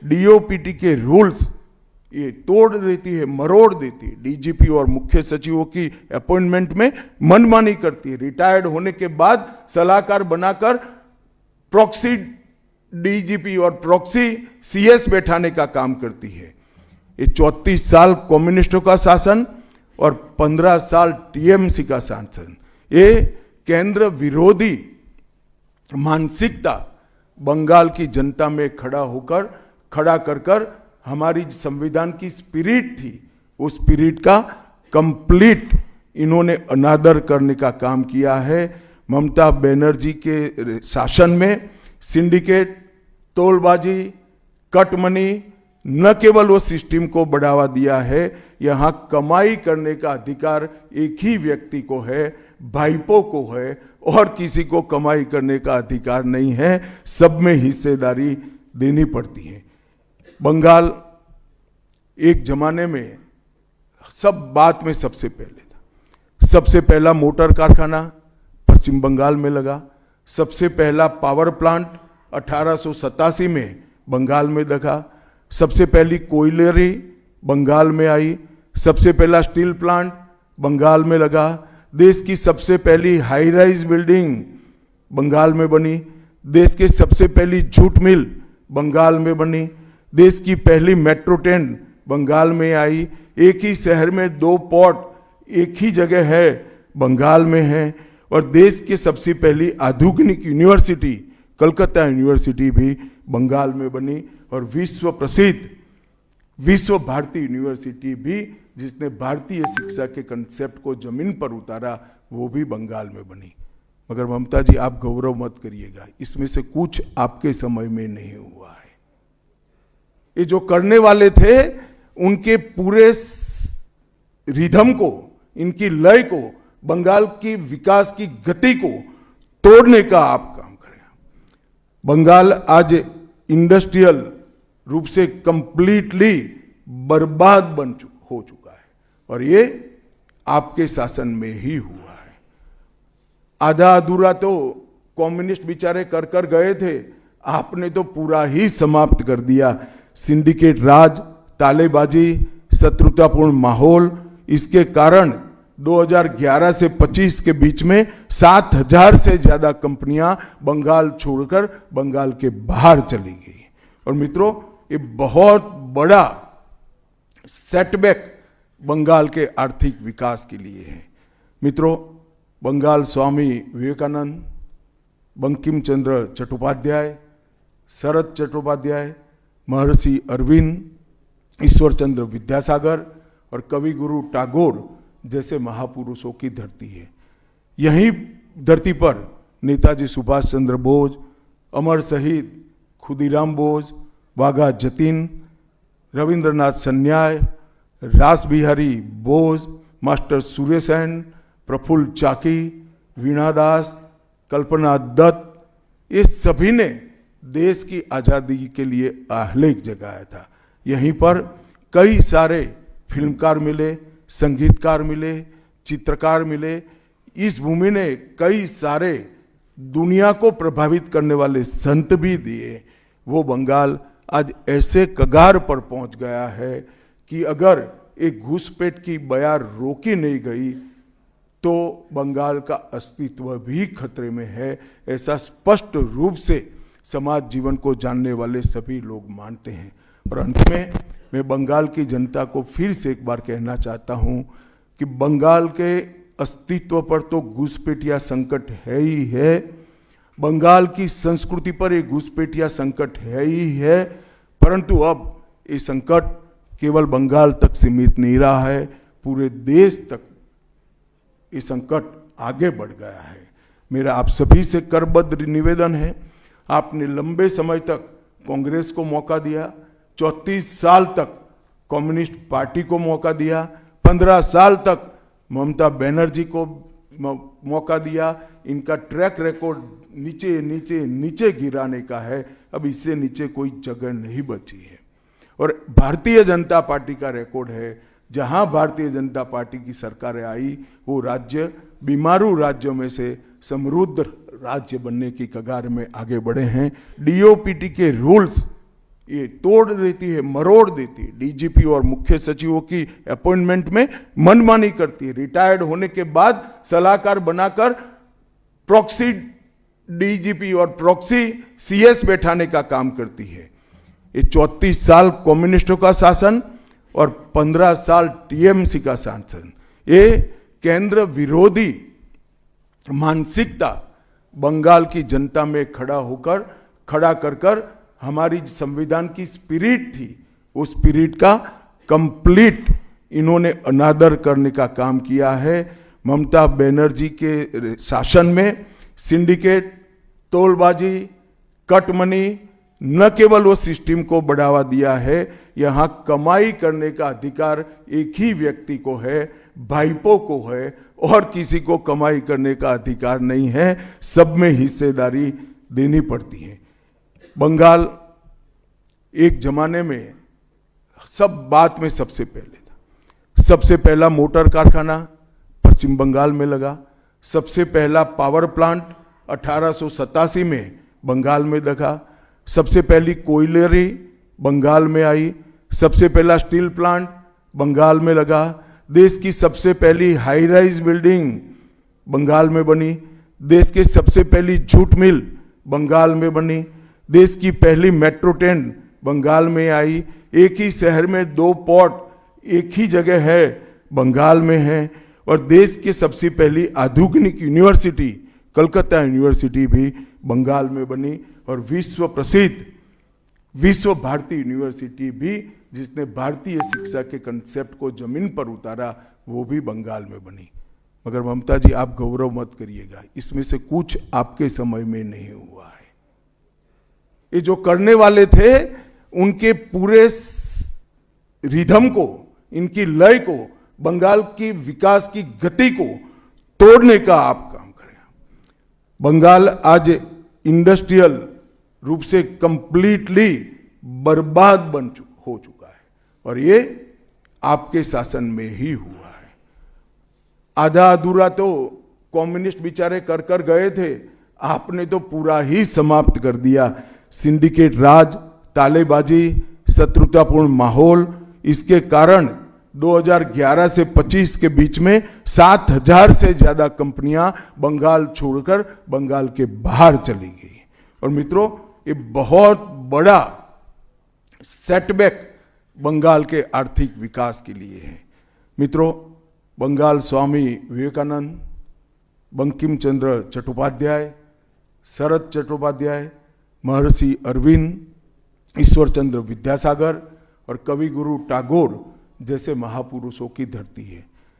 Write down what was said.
DOPT के rules ये तोड़ देती है, मरोड़ देती है। डीजीपी और मुख्य सचिवों की अपॉइंटमेंट में मनमानी करती है। रिटायर्ड होने के बाद सलाहकार बनाकर प्रॉक्सी डीजीपी और प्रॉक्सी सीएस बैठाने का काम करती है। ये 34 साल कम्युनिस्टों का शासन और 15 साल टीएमसी का शासन, ये केंद्र विरोधी मानसिकता बंगाल की जनता में खड़ा कर हमारी संविधान की स्पिरिट थी, उस स्पिरिट का कंप्लीट इन्होंने अनादर करने का काम किया है। ममता बनर्जी के शासन में सिंडिकेट, तोलबाजी, कटमनी, न केवल वो सिस्टम को बढ़ावा दिया है, यहां कमाई करने का अधिकार एक ही व्यक्ति को है, भाईपो को है, और किसी को कमाई करने का अधिकार नहीं है। सब में हिस्सेदारी देनी पड़ती है। बंगाल एक जमाने में सब बात में सबसे पहले था। सबसे पहला मोटर कारखाना पश्चिम बंगाल में लगा। सबसे पहला पावर प्लांट 1887 में बंगाल में लगा। सबसे पहली कोयलरी बंगाल में आई। सबसे पहला स्टील प्लांट बंगाल में लगा। देश की सबसे पहली हाई राइज बिल्डिंग बंगाल में बनी। देश की सबसे पहली जूट मिल बंगाल में बनी। देश की पहली मेट्रो ट्रेन बंगाल में आई। एक ही शहर में 2 पोर्ट एक ही जगह है, बंगाल में है। और देश की सबसे पहली आधुनिक यूनिवर्सिटी कलकत्ता यूनिवर्सिटी भी बंगाल में बनी। और विश्व प्रसिद्ध विश्व भारती यूनिवर्सिटी भी, जिसने भारतीय शिक्षा के कंसेप्ट को जमीन पर उतारा, वो भी बंगाल में बनी। मगर ममता जी, आप गौरव मत करिएगा, इसमें से कुछ आपके समय में नहीं हुआ है। ये जो करने वाले थे, उनके पूरे रिदम को, इनकी लय को, बंगाल की विकास की गति को तोड़ने का आप काम करें। बंगाल आज इंडस्ट्रियल रूप से कंप्लीटली बर्बाद हो चुका है, और ये आपके शासन में ही हुआ है। आधा अधूरा तो कम्युनिस्ट बेचारे कर गए थे, आपने तो पूरा ही समाप्त कर दिया। सिंडिकेट राज, तालेबाजी, शत्रुतापूर्ण माहौल, इसके कारण 2011 से 25 के बीच में 7000 से ज्यादा कंपनियां बंगाल छोड़कर बंगाल के बाहर चली गई। और मित्रों, ये बहुत बड़ा सेटबैक बंगाल के आर्थिक विकास के लिए है। मित्रों, बंगाल स्वामी विवेकानंद, बंकिम चंद्र चट्टोपाध्याय, शरद चट्टोपाध्याय, महर्षि अरविंद, ईश्वर चंद्र विद्यासागर और कवि गुरु टैगोर जैसे महापुरुषों की धरती है। यही धरती पर नेताजी सुभाष चंद्र बोस, अमर शहीद खुदीराम बोस, वाघा जतीन, रविंद्रनाथ सन्याय, रास बिहारी बोस, मास्टर सुरेश सेन, प्रफुल्ल चाकी, वीणा दास, कल्पना दत्त, ये सभी ने देश की आजादी के लिए आह्लेख जगाया था। यहीं पर कई सारे फिल्मकार मिले, संगीतकार मिले, चित्रकार मिले। इस भूमि ने कई सारे दुनिया को प्रभावित करने वाले संत भी दिए। वो बंगाल आज ऐसे कगार पर पहुंच गया है कि अगर एक घुसपैठ की बयार रोकी नहीं गई तो बंगाल का अस्तित्व भी खतरे में है। ऐसा स्पष्ट रूप से समाज जीवन को जानने वाले सभी लोग मानते हैं। और अंत में मैं बंगाल की जनता को फिर से एक बार कहना चाहता हूं कि बंगाल के अस्तित्व पर तो घुसपैठिया संकट है ही है, बंगाल की संस्कृति पर एक घुसपैठिया संकट है ही है, परंतु अब ये संकट केवल बंगाल तक सीमित नहीं रहा है, पूरे देश तक ये संकट आगे बढ़ गया है। मेरा आप सभी से करबद्ध निवेदन है, आपने लंबे समय तक कांग्रेस को मौका दिया, 34 साल तक कम्युनिस्ट पार्टी को मौका दिया, 15 साल तक ममता बनर्जी को मौका दिया। इनका ट्रैक रिकॉर्ड नीचे नीचे नीचे गिराने का है, अब इससे नीचे कोई जगह नहीं बची है। और भारतीय जनता पार्टी का रिकॉर्ड है, जहां भारतीय जनता पार्टी की सरकारें आई वो राज्य बीमारू राज्यों में से समृद्ध राज्य बनने की कगार में आगे बढ़े हैं। डीओपीटी के रूल्स ये तोड़ देती है, मरोड़ देती है। डीजीपी और मुख्य सचिवों की अपॉइंटमेंट में मनमानी करती है। रिटायर्ड होने के बाद सलाहकार बनाकर प्रॉक्सी डीजीपी और प्रॉक्सी सीएस बैठाने का काम करती है। ये 34 साल कम्युनिस्टों का शासन और 15 साल टीएमसी का शासन, ये केंद्र विरोधी मानसिकता बंगाल की जनता में खड़ा कर हमारी संविधान की स्पिरिट थी, उस स्पिरिट का कंप्लीट इन्होंने अनादर करने का काम किया है। ममता बनर्जी के शासन में सिंडिकेट, तोलबाजी, कटमनी, न केवल वो सिस्टम को बढ़ावा दिया है, यहां कमाई करने का अधिकार एक ही व्यक्ति को है, भाईपो को है, और किसी को कमाई करने का अधिकार नहीं है। सब में हिस्सेदारी देनी पड़ती है। बंगाल एक जमाने में सब बात में सबसे पहले था। सबसे पहला मोटर कारखाना पश्चिम बंगाल में लगा। सबसे पहला पावर प्लांट 1887 में बंगाल में लगा। सबसे पहली कोयलरी बंगाल में आई। सबसे पहला स्टील प्लांट बंगाल में लगा। देश की सबसे पहली हाई राइज बिल्डिंग बंगाल में बनी। देश की सबसे पहली जूट मिल बंगाल में बनी। देश की पहली मेट्रो ट्रेन बंगाल में आई। एक ही शहर में 2 पोर्ट एक ही जगह है, बंगाल में है। और देश की सबसे पहली आधुनिक यूनिवर्सिटी कलकत्ता यूनिवर्सिटी भी बंगाल में बनी। और विश्व प्रसिद्ध विश्व भारती यूनिवर्सिटी भी, जिसने भारतीय शिक्षा के कंसेप्ट को जमीन पर उतारा, वो भी बंगाल में बनी। मगर ममता जी, आप गौरव मत करिएगा, इसमें से कुछ आपके समय में नहीं हुआ है। ये जो करने वाले थे, उनके पूरे रिदम को, इनकी लय को, बंगाल की विकास की गति को तोड़ने का आप काम करें। बंगाल आज इंडस्ट्रियल रूप से कंप्लीटली बर्बाद हो चुका है, और ये आपके शासन में ही हुआ है। आधा अधूरा तो कम्युनिस्ट बेचारे कर गए थे, आपने तो पूरा ही समाप्त कर दिया। सिंडिकेट राज, तालेबाजी, शत्रुतापूर्ण माहौल, इसके कारण 2011 से 25 के बीच में 7000 से ज्यादा कंपनियां बंगाल छोड़कर बंगाल के बाहर चली गई। और मित्रों, ये बहुत बड़ा सेटबैक बंगाल के आर्थिक विकास के लिए है। मित्रों, बंगाल स्वामी विवेकानंद, बंकिम चंद्र चट्टोपाध्याय, शरद चट्टोपाध्याय, महर्षि अरविंद, ईश्वर चंद्र विद्यासागर और कवि गुरु टैगोर जैसे महापुरुषों की धरती है।